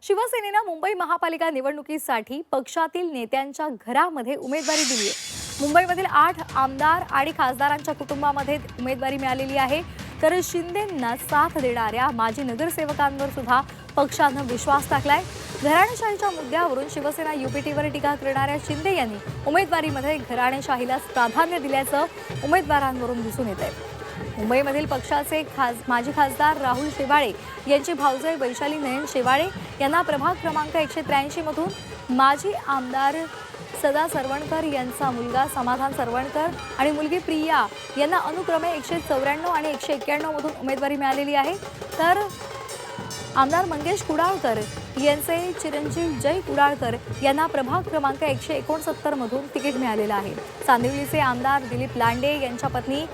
शिवसेनेनं मुंबई महापालिका निवडणुकीसाठी पक्षातील नेत्यांच्या घरामध्ये उमेदवारी दिली आहे। मुंबईमधील 8 आमदार आणि खासदारांच्या कुटुंबामध्ये उमेदवारी मिळालेली आहे। तर शिंदेंना साथ देणाऱ्या माजी नगरसेवकांवर सुद्धा पक्षानं विश्वास टाकलाय। घराणेशाहीच्या मुद्द्यावरून शिवसेना युपीटीवर टीका करणाऱ्या शिंदे यांनी उमेदवारीमध्ये घराणेशाहीला प्राधान्य दिल्याचं उमेदवारांवरून दिसून येतंय। मुंबईमधील पक्षाचे माजी खासदार राहुल शेवाळे यांची भाऊजाई वैशाली नयन शेवाळे यांना प्रभाग क्रमांक 183 मधून माजी आमदार सदा सरवणकर यांचा मुलगा समाधान सरवणकर आणि मुलगी प्रिया यांना अनुक्रमे 194 आणि 191 मधून उमेदवारी मिळालेली आहे। तर आमदार मंगेश कुडाळकर यांचे चिरंजीव जय कुडाळकर यांना प्रभाग क्रमांक 169 मधून तिकीट मिळालेलं आहे। चांदिवलीचे आमदार दिलीप लांडे यांच्या पत्नी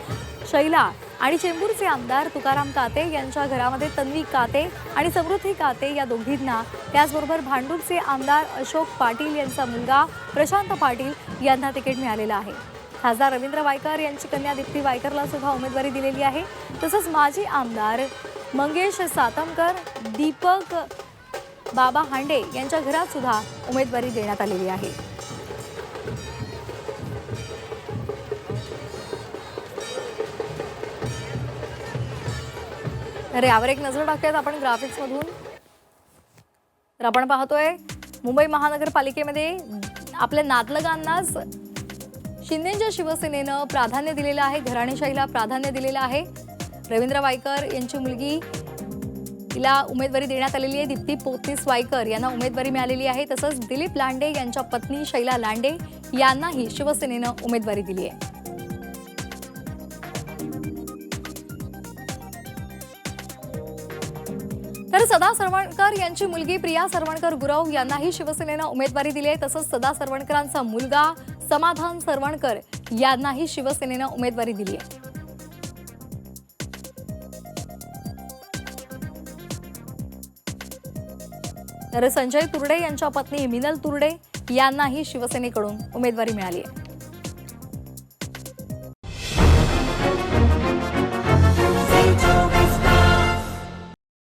शैला आणि चेंबूरचे आमदार तुकाराम काते यांच्या घरामध्ये तन्वी काते आणि समृद्धी काते या दोघींना, त्याचबरोबर भांडूपचे आमदार अशोक पाटील यांचा मुलगा प्रशांत पाटील यांना तिकीट मिळालेलं आहे। खासदार रवींद्र वायकर यांची कन्या दीप्ती वायकरला सुद्धा उमेदवारी दिलेली आहे। तसंच माजी आमदार मंगेश सातमकर, दीपक बाबा हांडे यांच्या घरात सुद्धा उमेदवारी देण्यात आलेली आहे। तर यावर एक नजर टाकूयात आपण ग्राफिक्स मधून। तर आपण पाहतोय मुंबई महानगरपालिकेमध्ये आपल्या नातलगांनाच शिंदेच्या शिवसेनेनं प्राधान्य दिलेलं आहे, घराणेशाहीला प्राधान्य दिलेलं आहे। रवींद्र वायकर यांची मुलगी तिला उमेदवारी देण्यात आलेली आहे। दीप्ती पोतनीस वायकर यांना उमेदवारी मिळालेली आहे। तसंच दिलीप लांडे यांच्या पत्नी शैला लांडे यांनाही शिवसेनेनं उमेदवारी दिली आहे। तर सदा सरवणकर यांची मुलगी प्रिया सरवणकर गुरव यांनाही शिवसेनेनं उमेदवारी दिली आहे। तसंच सदा सरवणकरांचा मुलगा समाधान सरवणकर यांनाही शिवसेनेनं उमेदवारी दिली आहे। तर संजय तुर्डे यांच्या पत्नी मिनल तुर्डे यांनाही शिवसेनेकडून उमेदवारी मिळाली आहे।